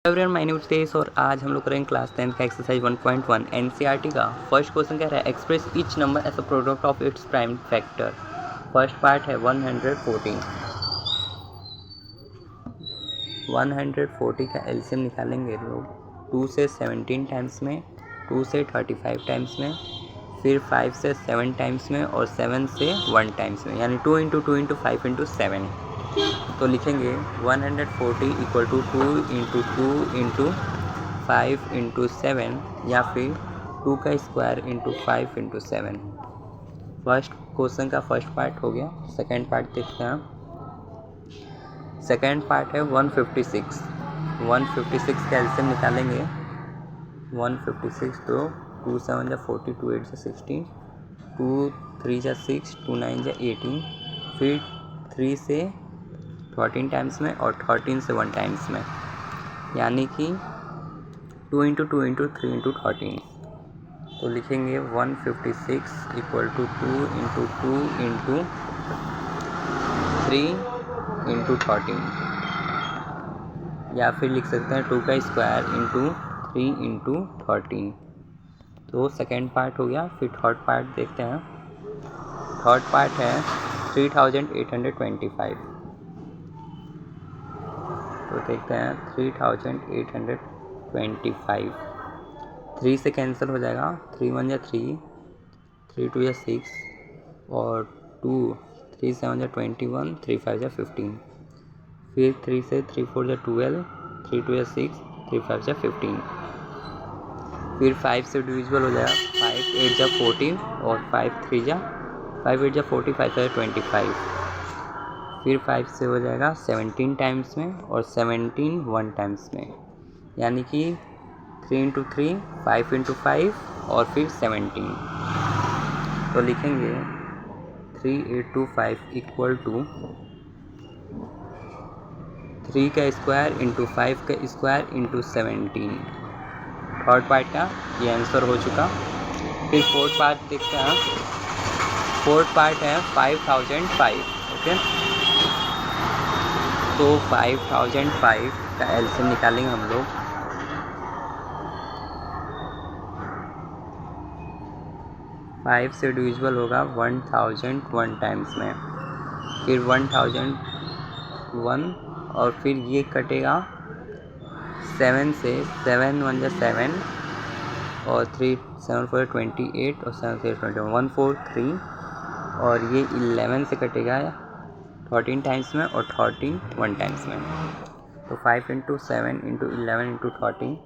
Everyone my name तेज और आज हम लोग करेंगे क्लास 10 का एक्सरसाइज 1.1 एनसीईआरटी का फर्स्ट क्वेश्चन कह रहा है express each number as a product of its prime factor. First part है 140 का एलसीएम निकालेंगे लोग 2 से 17 टाइम्स में, 2 से 35 टाइम्स में, फिर 5 से 7 टाइम्स में और 7 से 1 टाइम्स में, यानी 2 इंटू 2 इंटू 5 इंटू 7। तो लिखेंगे 140 equal to 2 into 2 into 5 into 7 या फिर 2 का square into 5 into 7। First question का फर्स्ट पार्ट हो गया। सेकेंड पार्ट देखते हैं। सेकेंड पार्ट है 156 का एलसीएम निकालेंगे। 156 तो 2 7 जा 40, 2 8 जा 16, 2 3 जा 6, 2 9 जा 18, फिर 3 से 13 टाइम्स में और 13 से 1 टाइम्स में, यानी कि 2 इंटू 2 इंटू 3 इंटू 13। तो लिखेंगे 156 equal to 2 into 2 into 3 into 13, या फिर लिख सकते हैं 2 का स्क्वायर इंटू 3 इंटू 13। तो सेकेंड पार्ट हो गया। फिर थर्ड पार्ट देखते हैं। थर्ड पार्ट है 3825। तो देखते हैं 3825। 3 से कैंसिल हो जाएगा, 3 1 जा 3, 3 2 जा 6 और 2 3 7 जा 21, 3 5 जा 15, फिर 3 से 3 4 जा 12, 3 2 जा 6, 3 5 जा 15, फिर 5 से डिविजिबल हो जाएगा, 5 8 जा 14 और 5 8 जा 40, 5 5 जा 25, फिर 5 से हो जाएगा 17 टाइम्स में और 17 1 टाइम्स में, यानी कि 3 इंटू 3, 5 इंटू 5 और फिर 17। तो लिखेंगे 3825 इक्वल टू 3 का स्क्वायर इंटू 5 का स्क्वायर इंटू 17। थर्ड पार्ट का ये आंसर हो चुका। फिर फोर्थ पार्ट देखते हैं। फोर्थ पार्ट है 5005। ओके, तो 5005 का एलसीएम निकालेंगे हम लोग। 5 से डिविजिबल होगा 1000 1 टाइम्स में, फिर 1001 और फिर ये कटेगा 7 से, 7 1 जा 7 और 3 7 4 28 और 7 3 21, 143 और ये 11 से कटेगा 13 टाइम्स में और 13 1 टाइम्स में। तो 5 इंटू 7 इंटू 11 इंटू 13,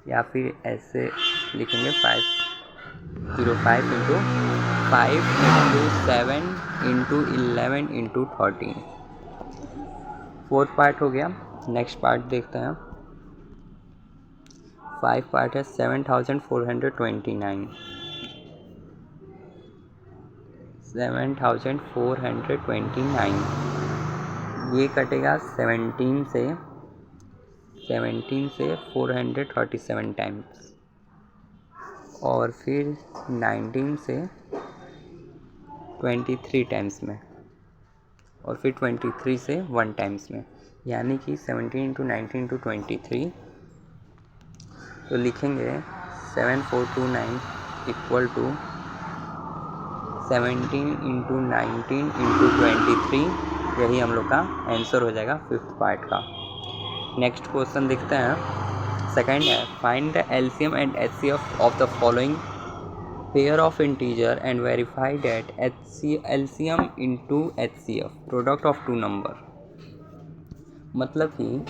या फिर ऐसे लिखेंगे 505 into 5 into 7 into 11 into 13। Fourth part हो गया। नेक्स्ट पार्ट देखते हैं। 5 पार्ट है 7429। 7429 ये कटेगा 17 से 437 टाइम्स और फिर 19 से 23 टाइम्स में और फिर 23 से 1 टाइम्स में, यानी कि 17 इंटू 19 इंटू 23। तो लिखेंगे 7429 इक्वल टू 17 इंटू 19 इंटू 23। यही हम लोग का आंसर हो जाएगा फिफ्थ पार्ट का। नेक्स्ट क्वेश्चन देखते हैं। सेकंड है find the LCM and HCF of the following pair of integer and verify that LCM into HCF product of two number. मतलब कि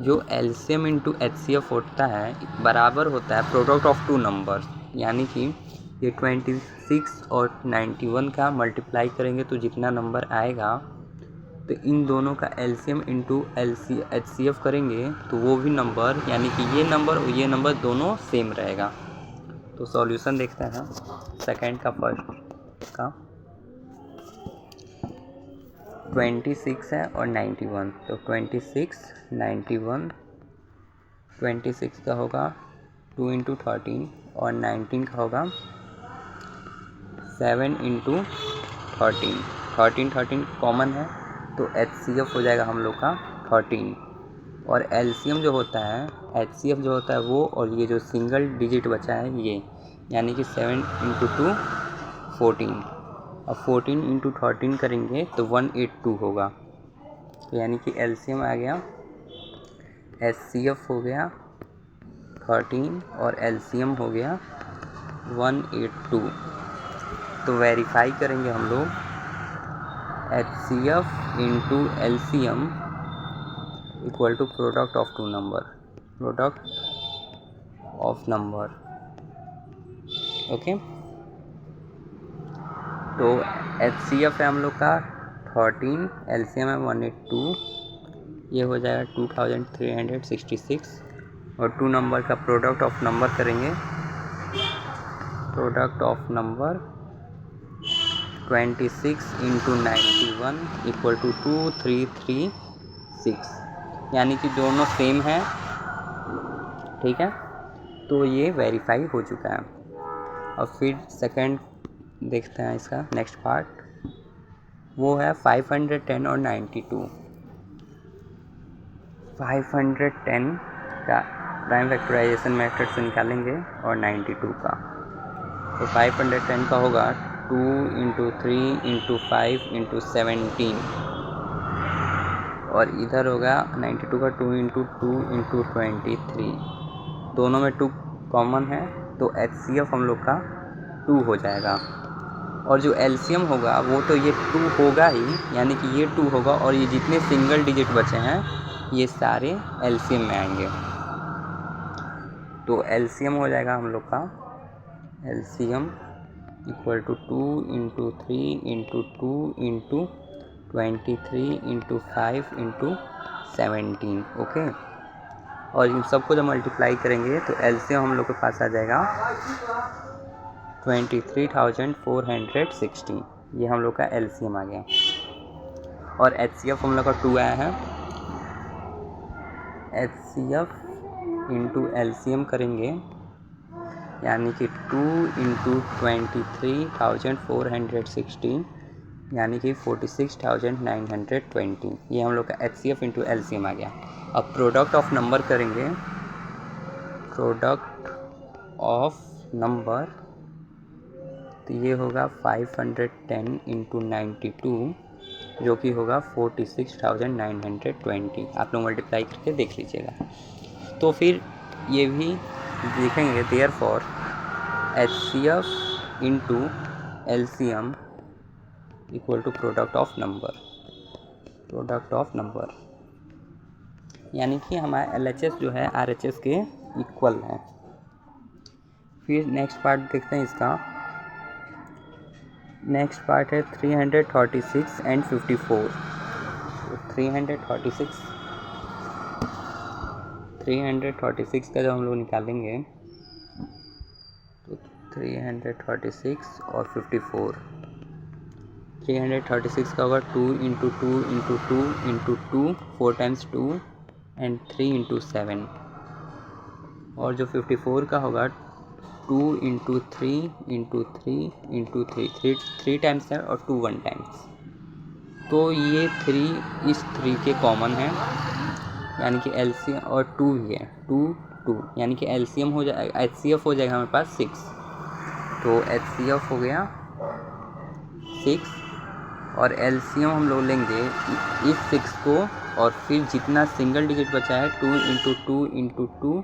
जो एलसीएम इंटू एचसीएफ होता है बराबर होता है प्रोडक्ट ऑफ टू नंबर, यानी कि ये 26 और 91 का मल्टीप्लाई करेंगे तो जितना नंबर आएगा, तो इन दोनों का एलसीएम इंटू एचसीएफ करेंगे तो वो भी नंबर, यानी कि ये नंबर और ये नंबर दोनों सेम रहेगा। तो सॉल्यूशन देखते हैं सेकंड का फर्स्ट का। 26 है और 91, तो 26 91, 26 का होगा 2 इंटू 13 और 19 का होगा 7 इंटू 13 कॉमन है तो एचसीएफ हो जाएगा हम लोग का 13। और एलसीएम जो होता है, एचसीएफ जो होता है वो, और ये जो सिंगल डिजिट बचा है ये, यानी कि 7 × 2 14। अब 14 × 13 करेंगे तो 182 होगा। तो यानी कि एलसीएम आ गया, एचसीएफ हो गया 13 और एलसीएम हो गया 182। तो वेरीफाई करेंगे हम लोग, HCF into LCM equal to product of two number, product of number. Okay, तो HCF है हम लोग का 13, LCM है 182, ये हो जाएगा 2366। और टू नंबर का प्रोडक्ट ऑफ नंबर करेंगे, product of number 26 × 91 equal to 2336, यानी कि दोनों सेम है। ठीक है, तो ये वेरीफाई हो चुका है। अब फिर सेकंड देखते हैं इसका नेक्स्ट पार्ट, वो है 510 और 92। 510 का प्राइम फैक्टराइजेशन मेथड से निकालेंगे और 92 का। तो 510 का होगा 2 × 3 × 5 × 17, और इधर होगा 92 का 2 × 2 × 23। दोनों में 2 कॉमन है, तो HCF हम लोग का 2 हो जाएगा। और जो LCM होगा वो तो ये 2 होगा ही, यानी कि ये 2 होगा, और ये जितने सिंगल डिजिट बचे हैं ये सारे LCM में आएंगे। तो LCM हो जाएगा हम लोग का, LCM इक्वल टू 2 × 3 × 2 × 23 × 5 × 17। ओके, और इन सबको जब मल्टीप्लाई करेंगे तो LCM हम लोग के पास आ जाएगा 23,460। ये हम लोग का LCM आ गया। और HCF हम लोग का 2 आया है, HCF इंटू LCM करेंगे, यानी कि 2 × 23,460 यानी कि 46,920। ये हम लोग का HCF इंटू LCM आ गया। अब प्रोडक्ट ऑफ नंबर करेंगे, प्रोडक्ट ऑफ नंबर, तो ये होगा 510 × 92 जो कि होगा 46,920। आप लोग मल्टीप्लाई करके देख लीजिएगा। तो फिर ये भी देखेंगे, therefore HCF into LCM equal to product of number, product of number, यानी कि हमारा LHS जो है RHS के इक्वल है। फिर नेक्स्ट पार्ट देखते हैं इसका। नेक्स्ट पार्ट है 336 एंड 54। 336 का जब हम लोग निकालेंगे तो 336 और 54, 336 का होगा 2 × 2 × 2 × 2 4 टाइम्स 2 एंड 3 × 7। और जो 54 का होगा 2 × 3 × 3 × 3, 3 टाइम्स है और 2 1 टाइम्स। तो ये 3 इस 3 के कॉमन है, यानी कि LCM, और 2 भी है, 2 2, यानी कि LCM हो जाएगा, HCF हो जाएगा हमारे पास 6। तो HCF हो गया 6, और LCM हम लोग लेंगे इस 6 को, और फिर जितना सिंगल डिजिट बचा है 2 × 2 × 2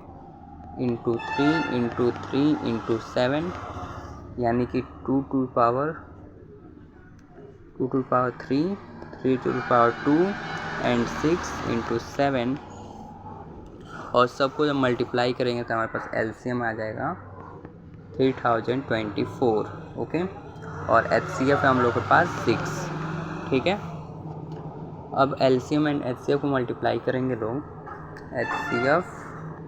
× 3 × 3 × 7, यानी कि 2 to power 3, 3 to power 2 and 6 × 7, और सबको जब मल्टीप्लाई करेंगे तो हमारे पास LCM आ जाएगा 3024। ओके, और HCF है हम लोग के पास 6। ठीक है, अब LCM एंड HCF को मल्टीप्लाई करेंगे लोग, HCF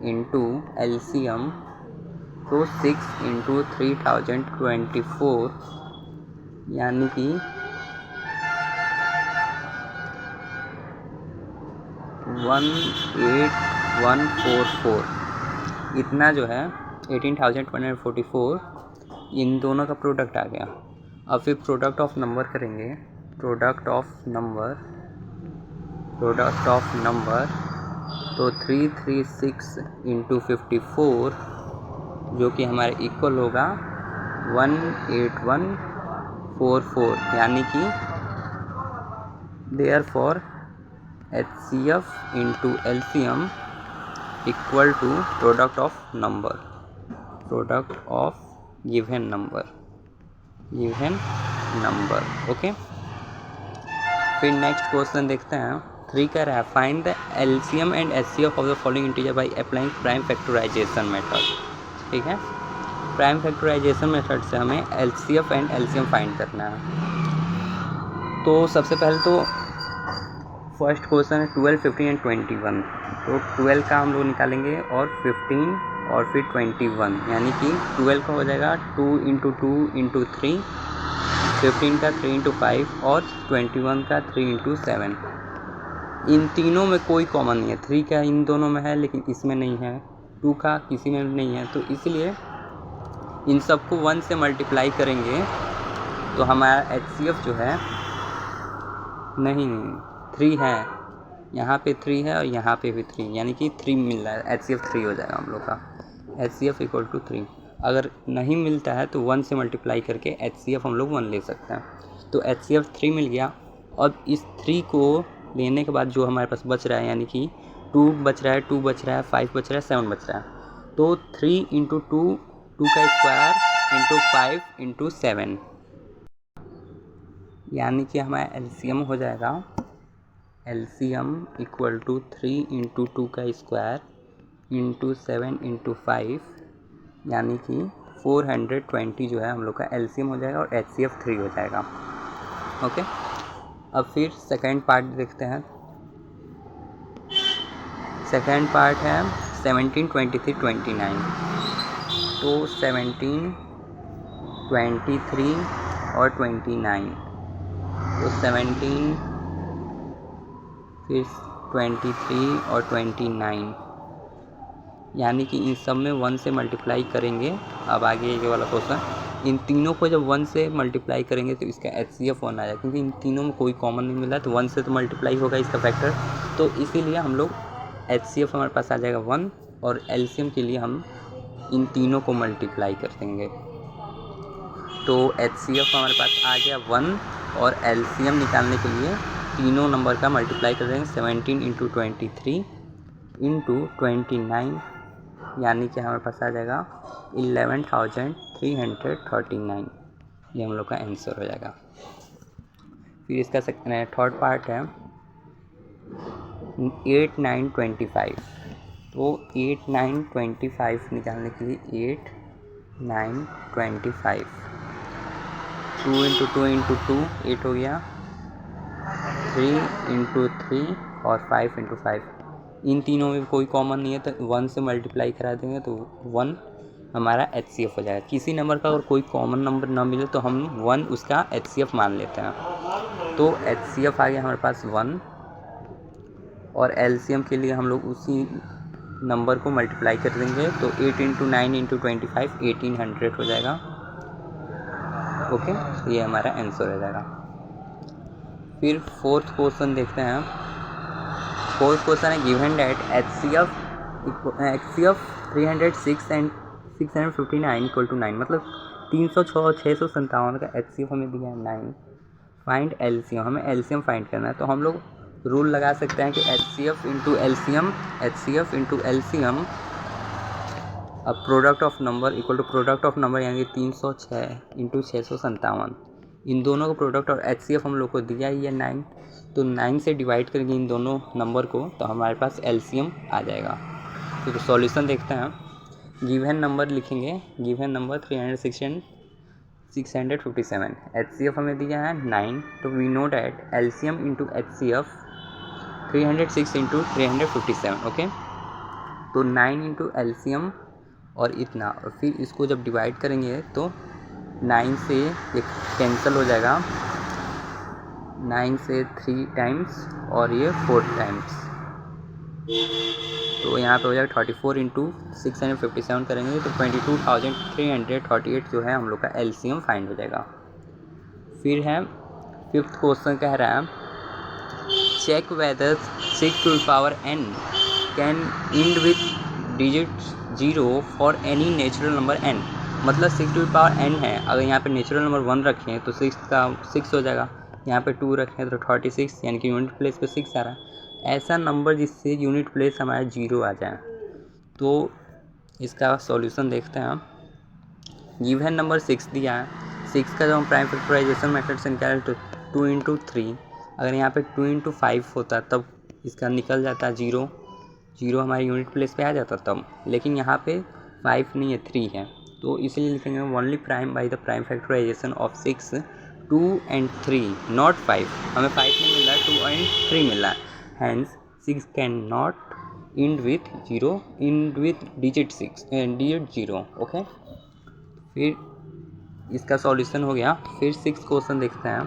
इंटू LCM, तो 6 × 3024, यानी कि 18144, इतना जो है 18,144, इन दोनों का प्रोडक्ट आ गया। अब फिर प्रोडक्ट ऑफ नंबर करेंगे, प्रोडक्ट ऑफ नंबर तो 336 इंटू 54 जो कि हमारे इक्वल होगा 18144, यानी कि therefore HCF into LCM equal to product of given number. Okay, फिर नेक्स्ट क्वेश्चन देखते हैं। 3 कह रहा है find the LCM and HCF of the following integer by applying prime factorization method. ठीक है, प्राइम फैक्टराइजेशन मेथड से हमें LCF एंड LCM फाइंड करना है। तो सबसे पहले तो फर्स्ट क्वेश्चन है 12, 15 एंड 21। तो 12 का हम लोग निकालेंगे और 15 और फिर 21, यानी कि 12 का हो जाएगा 2 इंटू 2 इंटू 3, 15 का 3 इंटू 5 और 21 का 3 इंटू 7। इन तीनों में कोई कॉमन नहीं है। 3 का इन दोनों में है लेकिन इसमें नहीं है, 2 का किसी में नहीं है, तो इसलिए इन सबको 1 से मल्टीप्लाई करेंगे तो हमारा HCF जो है नहीं 3 है, यहाँ पे 3 है और यहाँ पे भी 3, यानी कि 3 मिल रहा है, HCF 3 हो जाएगा हम लोग का। HCF equal to 3। अगर नहीं मिलता है तो 1 से मल्टीप्लाई करके HCF हम लोग 1 ले सकते हैं। तो HCF 3 मिल गया। अब इस 3 को लेने के बाद जो हमारे पास बच रहा है, यानी कि 2 बच रहा है, 2 बच रहा है, 5 बच रहा है, 7 बच रहा है। तो 3 इंटू 2, 2 का स्क्वायर इंटू 5 इंटू 7, यानी कि हमारा LCM हो जाएगा LCM इक्वल टू 3 इंटू 2 का स्क्वायर इंटू 7 इंटू 5, यानी कि 420 जो है हम लोग का LCM हो जाएगा और HCF 3 हो जाएगा। ओके, अब फिर सेकेंड पार्ट देखते हैं। सेकेंड पार्ट है 17, 23, 29। तो 17, 23 और 29, तो 17 फिर 23 और 29, यानी कि इन सब में 1 से मल्टीप्लाई करेंगे। अब आगे ये वाला क्वेश्चन, इन तीनों को जब 1 से मल्टीप्लाई करेंगे तो इसका HCF 1 आ जाएगा, क्योंकि इन तीनों में कोई कॉमन नहीं मिला, तो 1 से तो मल्टीप्लाई होगा इसका फैक्टर, तो इसीलिए हम लोग HCF हमारे पास आ जाएगा 1 और LCM के लिए हम इन तीनों को मल्टीप्लाई कर देंगे। तो HCF हमारे पास आ गया 1 और LCM निकालने के लिए तीनों नंबर का मल्टीप्लाई कर देंगे 17 इंटू 23 इंटू 29, यानी कि हमारे पास आ जाएगा 11,339। ये हम लोग का आंसर हो जाएगा। फिर इसका थर्ड पार्ट है 8, 9, 25। तो 8, 9, 25 निकालने के लिए 8, 9, 25, 2 इंटू 2 इंटू 2 8 हो गया, 3 इंटू 3 और 5 इंटू 5। इन तीनों में कोई कॉमन नहीं है, तो 1 से मल्टीप्लाई करा देंगे तो 1 हमारा HCF हो जाएगा। किसी नंबर का अगर कोई कॉमन नंबर ना मिले तो हम 1 उसका HCF मान लेते हैं। तो HCF आ गया हमारे पास 1 और LCM के लिए हम लोग उसी नंबर को मल्टीप्लाई कर देंगे, तो 8 इंटू 9 इंटू 25 1800 हो जाएगा। ओके, ये हमारा आंसर हो जाएगा। फिर फोर्थ क्वेश्चन देखते हैं। फोर्थ क्वेश्चन है given that HCF 306 and 659 equal to 9, मतलब 306 और 657 का HCF हमें दिया है 9। फाइंड LCM, हमें LCM फाइंड करना है। तो हम लोग रूल लगा सकते हैं कि HCF इंटू LCM अब product of number equal to product of number, यानी 306 इंटू 657, इन दोनों का प्रोडक्ट और HCF हम लोग को दिया ही है 9, तो 9 से डिवाइड करेंगे इन दोनों नंबर को तो हमारे पास LCM आ जाएगा। तो सॉल्यूशन देखते हैं। गिवन नंबर लिखेंगे, गिवन नंबर 306 657, HCF हमें दिया है 9, तो we know that LCM into HCF 306 into 357। Okay, तो 9 इंटू LCM और इतना, और फिर इसको जब डिवाइड करेंगे तो 9 से ये कैंसिल हो जाएगा, 9 से 3 टाइम्स और ये 4 टाइम्स, तो यहाँ पे हो जाएगा 34 इंटू 657 करेंगे तो 22,338 जो है हम लोग का LCM फाइंड हो जाएगा। फिर है फिफ्थ क्वेश्चन, कह रहा है check whether 6 to the power n can end with digit 0 for any natural number n। मतलब 6 टू द पावर n है, अगर यहाँ पे नेचुरल नंबर 1 रखें तो 6 का 6 हो जाएगा, यहाँ पे 2 रखें तो 36, यानी कि यूनिट प्लेस पे 6 आ रहा है। ऐसा नंबर जिससे यूनिट प्लेस हमारा 0 आ जाए। तो इसका सॉल्यूशन देखते हैं। गिवन नंबर 6 दिया है, 6 का जब हम प्राइम फैक्टराइजेशन मेथड से निकालें तो 2 इंटू 3, अगर यहाँ पे 2 इंटू 5 होता तब इसका निकल जाता 0, 0 हमारे यूनिट प्लेस पे आ जाता तब, लेकिन यहाँ पे 5 नहीं है 3 है, तो इसलिए लिखेंगे only prime by the prime factorization of 6 2 and 3 not 5। हमें 5 नहीं मिल रहा है, 2 एंड 3 मिल रहा है। Hence 6 can not end with 0, end with digit 6 digit 0। Okay, फिर इसका सॉल्यूशन हो गया। फिर 6 क्वेश्चन देखते हैं।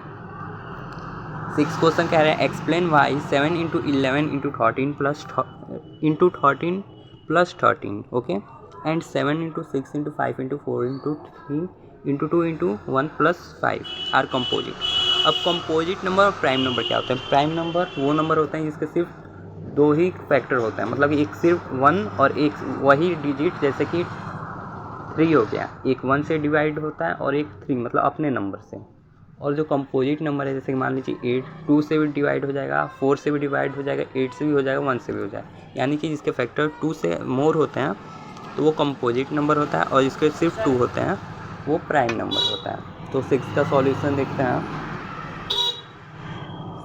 6 क्वेश्चन कह रहे हैं explain why 7 into 11 into 13 plus into 13 plus 13 okay, and 7 into 6 into 5 into 4 into 3 into 2 into 1 plus 5 are composite. अब कंपोजिट नंबर और प्राइम नंबर क्या होता है? प्राइम नंबर वो नंबर होते हैं जिसके सिर्फ 2 ही फैक्टर होता है, मतलब एक सिर्फ 1 और एक वही डिजिट, जैसे कि 3 हो गया, एक 1 से डिवाइड होता है और एक 3 मतलब अपने नंबर से। और जो कंपोजिट नंबर है, जैसे कि मान लीजिए 8 2 से भी डिवाइड हो जाएगा, 4 से भी डिवाइड हो जाएगा, 8 से भी हो जाएगा, 1 से भी हो जाएगा, यानी कि जिसके फैक्टर 2 से मोर होते हैं तो वो कंपोजिट नंबर होता है, और जिसके सिर्फ 2 होते हैं वो प्राइम नंबर होता है। तो 6 का सॉल्यूशन देखते हैं।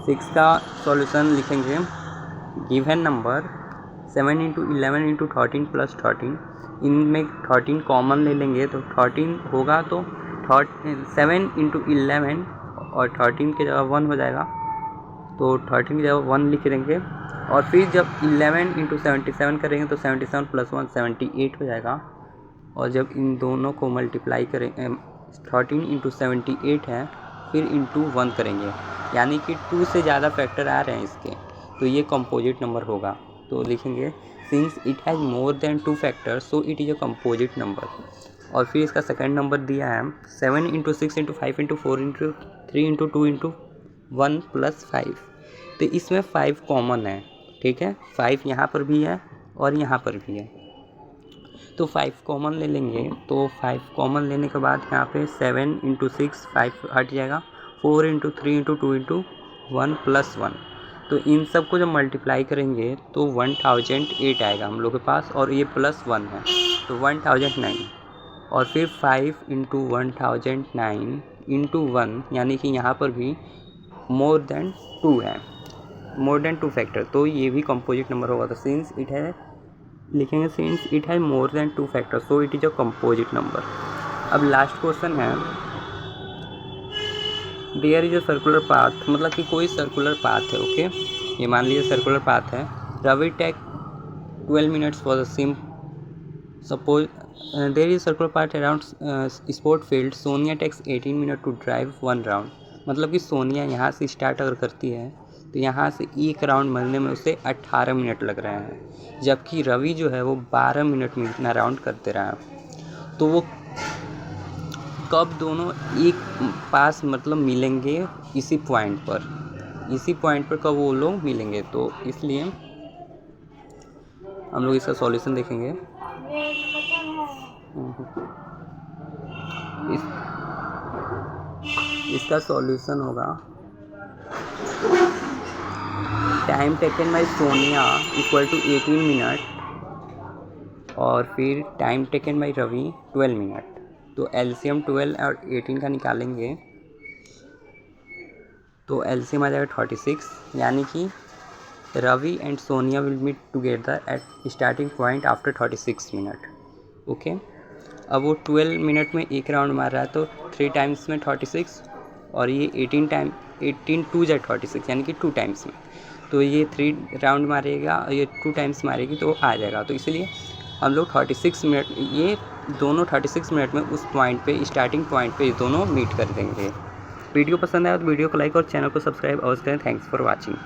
6 का सॉल्यूशन लिखेंगे given number 7 into 11 into 13 plus 13, इनमें 13 कॉमन ले लेंगे तो 13 होगा, तो 7 इंटू 11 और 13 की जगह 1 हो जाएगा, तो 13 की जगह 1 लिख देंगे। और फिर जब 11 इंटू 77 करेंगे तो 77 प्लस 1 78 हो जाएगा। और जब इन दोनों को मल्टीप्लाई करें 13 इंटू 78 है, फिर इंटू 1 करेंगे, यानी कि 2 से ज़्यादा फैक्टर आ रहे हैं इसके, तो ये कंपोजिट नंबर होगा। तो लिखेंगे since it has more than 2 factors so it is a composite number. और फिर इसका सेकंड नंबर दिया है 7 into 6 into 5 into 4 into 3 into 2 into 1 plus 5, तो इसमें 5 कॉमन है, ठीक है, 5 यहाँ पर भी है और यहाँ पर भी है, तो 5 कॉमन ले लेंगे। तो 5 कॉमन लेने के बाद यहाँ पे 7 इंटू 6 5 हट जाएगा, 4 इंटू 3 इंटू 2 इंटू 1 प्लस 1, तो इन सब को जब मल्टीप्लाई करेंगे तो 1008 आएगा हम लोग के पास, और ये प्लस 1 है तो 1009, और फिर 5 इंटू 1009 इंटू 1, यानी कि यहाँ पर भी मोर देन 2 है, मोर देन 2 फैक्टर, तो ये भी कंपोजिट नंबर होगा। तो सिंस इट है लिखेंगे सिंस इट है more than 2 factor so it is a composite number. अब लास्ट क्वेश्चन है there is a circular path, मतलब कि कोई सर्कुलर पाथ है, ओके, ये मान लीजिए सर्कुलर पाथ है। Ravi take 12 minutes for the same suppose there is circular path around sport field, Sonia takes 18 minute to drive 1 round, मतलब कि सोनिया यहाँ से स्टार्ट अगर करती है तो यहाँ से एक राउंड मरने में उसे 18 मिनट लग रहे हैं, जबकि रवि जो है वो 12 मिनट में इतना राउंड करते रहा। तो वो कब दोनों एक पास मतलब मिलेंगे इसी पॉइंट पर कब वो लोग मिलेंगे? तो इसलिए हम लोग इसका सॉल्यूशन देखेंगे। इसका सॉल्यूशन होगा time taken by Sonia equal to 18 minute और फिर time taken by Ravi 12 minute. तो एलसीएम 12 और 18 का निकालेंगे तो एलसीएम आ जाएगा 36, यानी कि Ravi and Sonia will meet together at starting point after 36 minute. Okay, अब वो 12 मिनट में एक राउंड मार रहा है तो 3 टाइम्स में 36 और ये 18 2 जा 36 यानी कि 2 टाइम्स में, तो ये 3 राउंड मारेगा और ये 2 टाइम्स मारेगी तो आ जाएगा। तो इसलिए हम लोग 36 मिनट ये दोनों 36 मिनट में उस पॉइंट पे स्टार्टिंग पॉइंट पे दोनों मीट कर देंगे। वीडियो पसंद आया तो वीडियो को लाइक और चैनल को सब्सक्राइब अवश्य करें। Thanks for watching.